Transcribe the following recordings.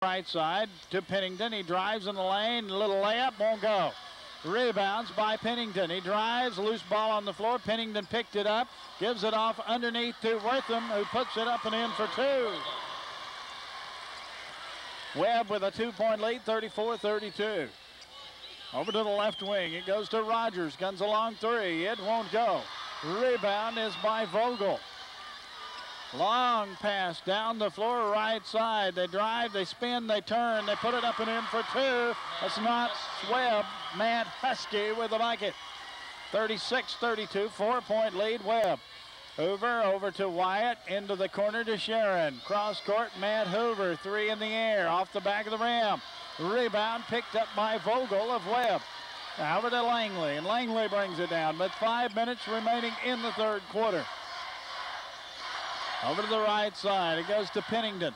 Right side to Pennington. He drives in the lane. Little layup, won't go. Rebounds by Pennington. He drives, loose ball on the floor. Pennington picked it up, gives it off underneath to Wortham, who puts it up and in for two. Webb with a 2-point lead, 34-32. Over to the left wing. It goes to Rogers. Guns a long three. It won't go. Rebound is by Vogel. Long pass down the floor, right side. They drive, they spin, they turn, they put it up and in for two. That's Knox Webb. Matt Husky with the bucket. 36-32, 4-point lead, Webb. Hoover over to Wyatt, into the corner to Sharon. Cross court, Matt Hoover, three in the air, off the back of the rim. Rebound picked up by Vogel of Webb. Now over to Langley, and Langley brings it down, but 5 minutes remaining in the third quarter. Over to the right side, it goes to Pennington.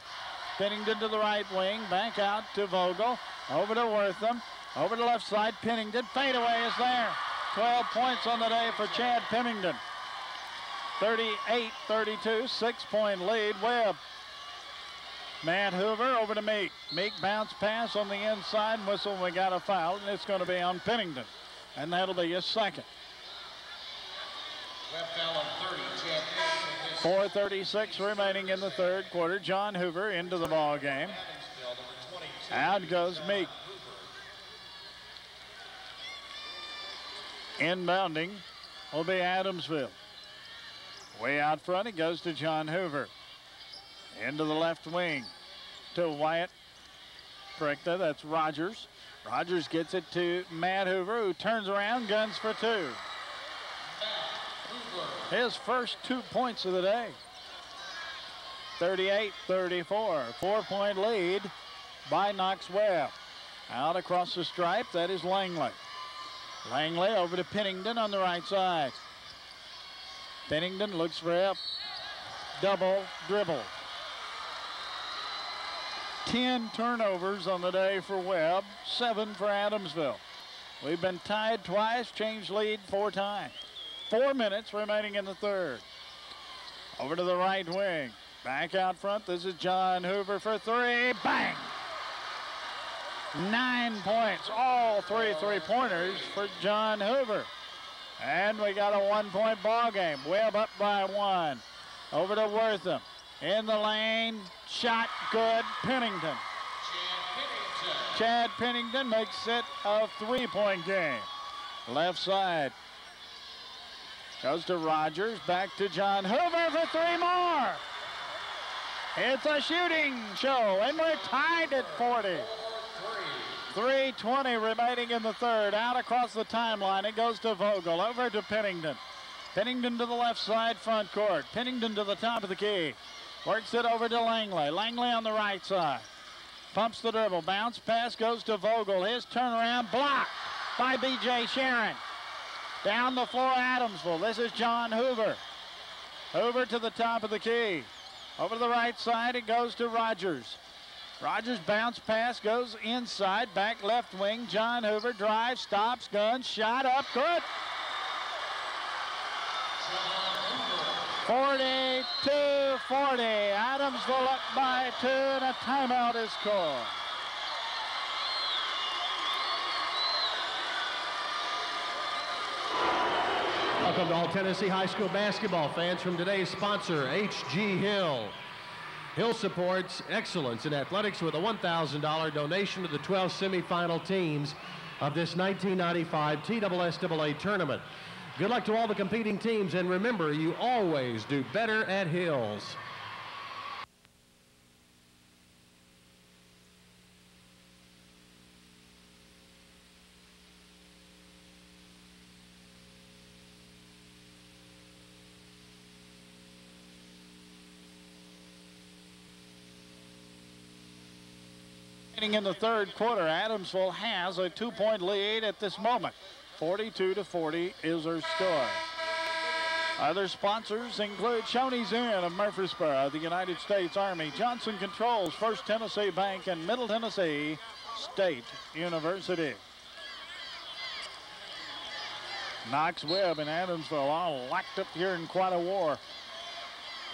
Pennington to the right wing, back out to Vogel. Over to Wortham, over to the left side, Pennington. Fadeaway is there. 12 points on the day for Chad Pennington. 38-32, 6-point lead, Webb. Matt Hoover over to Meek. Meek bounce pass on the inside, whistle, we got a foul, and it's going to be on Pennington. And that'll be his second. Webb foul on 30, Chad. 4:36 remaining in the third quarter. John Hoover into the ball game. Out goes Meek. Inbounding will be Adamsville. Way out front, it goes to John Hoover. Into the left wing to Wyatt. Correcta, that's Rogers. Rogers gets it to Matt Hoover, who turns around, guns for two. His first 2 points of the day. 38-34, 4-point lead by Knox Webb. Out across the stripe, that is Langley. Langley over to Pennington on the right side. Pennington looks for help. Double dribble. 10 turnovers on the day for Webb, 7 for Adamsville. We've been tied twice, changed lead 4 times. 4 minutes remaining in the third. Over to the right wing. Back out front. This is John Hoover for three. Bang! 9 points. All 3 three-pointers for John Hoover. And we got a 1-point ball game. Webb up by 1. Over to Wortham. In the lane. Shot good. Pennington. Chad Pennington makes it a 3-point game. Left side. Goes to Rogers, back to John Hoover for 3 more. It's a shooting show, and we're tied at 40. 3:20 remaining in the third. Out across the timeline, it goes to Vogel, over to Pennington. Pennington to the left side front court. Pennington to the top of the key. Works it over to Langley. Langley on the right side. Pumps the dribble, bounce pass goes to Vogel. His turnaround blocked by B.J. Sharon. Down the floor, Adamsville. This is John Hoover. Hoover to the top of the key. Over to the right side, it goes to Rogers. Rogers bounce pass goes inside, back left wing. John Hoover drives, stops, guns, shot up, good. 42-40. Adamsville up by 2, and a timeout is called. Welcome to all Tennessee high school basketball fans from today's sponsor, H.G. Hill. Hill supports excellence in athletics with a $1,000 donation to the 12 semifinal teams of this 1995 TSSAA tournament. Good luck to all the competing teams, and remember, you always do better at Hills. In the third quarter, Adamsville has a 2-point lead at this moment. 42-40 is her score. Other sponsors include Shoney's Inn of Murfreesboro, the United States Army, Johnson Controls, First Tennessee Bank, and Middle Tennessee State University. Knox Webb and Adamsville all locked up here in quite a war.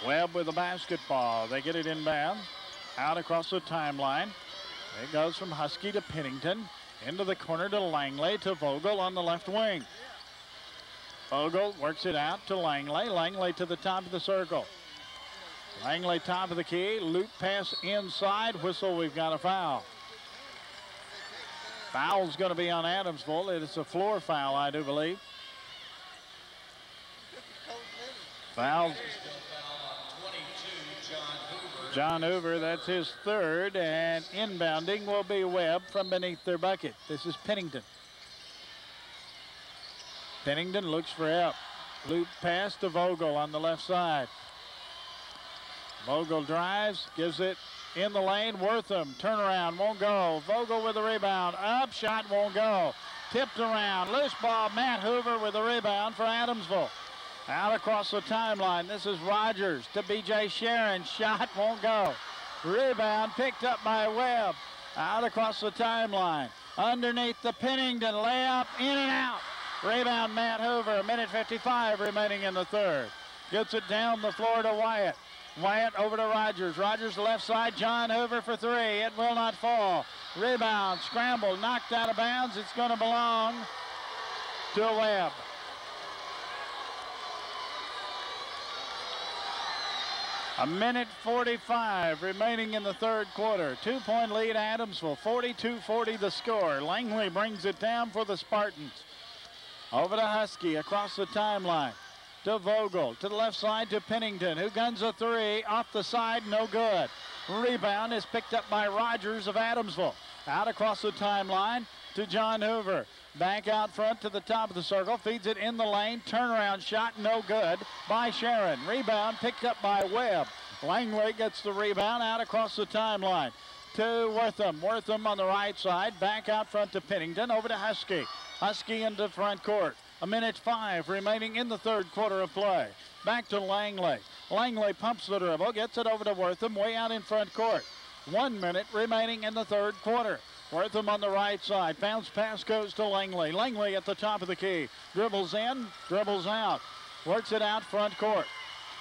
Webb with the basketball. They get it inbound. Out across the timeline. It goes from Husky to Pennington, into the corner to Langley, to Vogel on the left wing. Vogel works it out to Langley. Langley to the top of the circle. Langley top of the key. Loop pass inside. Whistle, we've got a foul. Foul's going to be on Adamsville. It is a floor foul, I do believe. Foul. John Hoover, that's his third, and inbounding will be Webb from beneath their bucket. This is Pennington. Pennington looks for help. Loop pass to Vogel on the left side. Vogel drives, gives it in the lane. Wortham, turnaround, won't go. Vogel with the rebound. Up, shot won't go. Tipped around, loose ball. Matt Hoover with the rebound for Adamsville. Out across the timeline. This is Rogers to B.J. Sharon. Shot won't go. Rebound picked up by Webb. Out across the timeline. Underneath the Pennington layup. In and out. Rebound Matt Hoover. 1:55 remaining in the third. Gets it down the floor to Wyatt. Wyatt over to Rogers. Rogers left side. John Hoover for three. It will not fall. Rebound. Scramble. Knocked out of bounds. It's going to belong to Webb. A 1:45 remaining in the third quarter. 2-point lead Adamsville. 42-40 the score. Langley brings it down for the Spartans. Over to Husky across the timeline. To Vogel. To the left side to Pennington, who guns a three. Off the side, no good. Rebound is picked up by Rogers of Adamsville. Out across the timeline to John Hoover. Back out front to the top of the circle. Feeds it in the lane. Turnaround shot, no good by Sharon. Rebound picked up by Webb. Langley gets the rebound out across the timeline to Wortham. Wortham on the right side. Back out front to Pennington. Over to Husky. Husky into front court. 1:05 remaining in the third quarter of play. Back to Langley. Langley pumps the dribble. Gets it over to Wortham. Way out in front court. 1 minute remaining in the third quarter. Wortham on the right side. Bounce pass goes to Langley. Langley at the top of the key. Dribbles in, dribbles out. Works it out front court.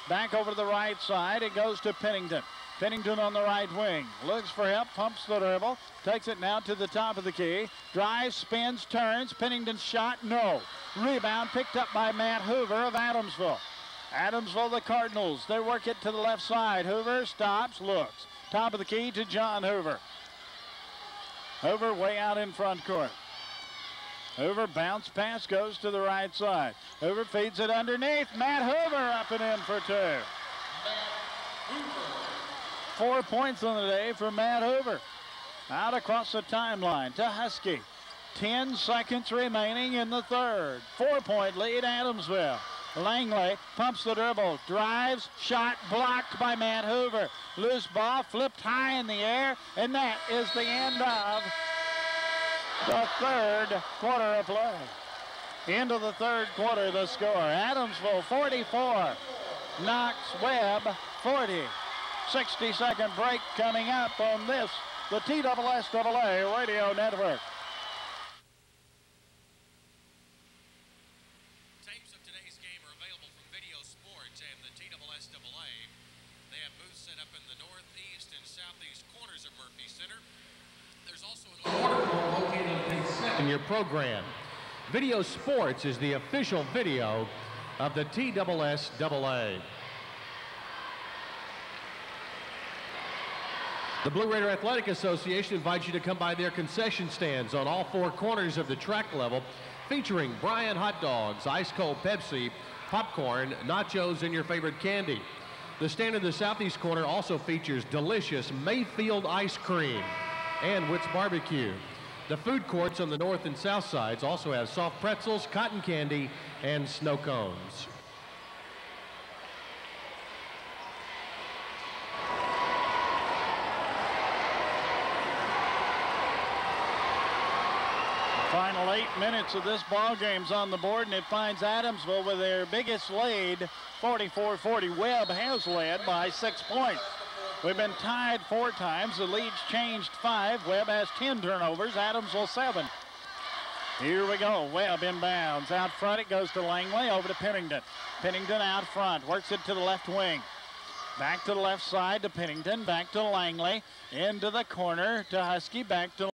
Back over to the right side. It goes to Pennington. Pennington on the right wing. Looks for help, pumps the dribble. Takes it now to the top of the key. Drives, spins, turns. Pennington's shot, no. Rebound picked up by Matt Hoover of Adamsville. Adamsville, the Cardinals. They work it to the left side. Hoover stops, looks. Top of the key to John Hoover. Hoover way out in front court. Hoover bounce pass goes to the right side. Hoover feeds it underneath. Matt Hoover up and in for two. 4 points on the day for Matt Hoover. Out across the timeline to Husky. 10 seconds remaining in the third. 4-point lead Adamsville. Langley pumps the dribble, drives, shot blocked by Matt Hoover. Loose ball flipped high in the air, and that is the end of the third quarter of play. Into the third quarter, the score. Adamsville 44, Knox Webb 40. 60-second break coming up on this, the TSSAA Radio Network. Tapes of today's game are available from Video Sports and the TSSAA. They have booths set up in the northeast and southeast corners of Murphy Center. There's also an order located in your program. Video Sports is the official video of the TSSAA. The Blue Raider Athletic Association invites you to come by their concession stands on all four corners of the track level, featuring Bryan hot dogs, ice cold Pepsi, popcorn, nachos, and your favorite candy. The stand in the southeast corner also features delicious Mayfield ice cream and Witt's barbecue. The food courts on the north and south sides also have soft pretzels, cotton candy, and snow cones. Final 8 minutes of this ball game's on the board, and it finds Adamsville with their biggest lead, 44-40. Webb has led by 6 points. We've been tied 4 times. The lead's changed 5. Webb has 10 turnovers. Adamsville 7. Here we go. Webb inbounds. Out front it goes to Langley. Over to Pennington. Pennington out front. Works it to the left wing. Back to the left side to Pennington, back to Langley, into the corner to Husky, back to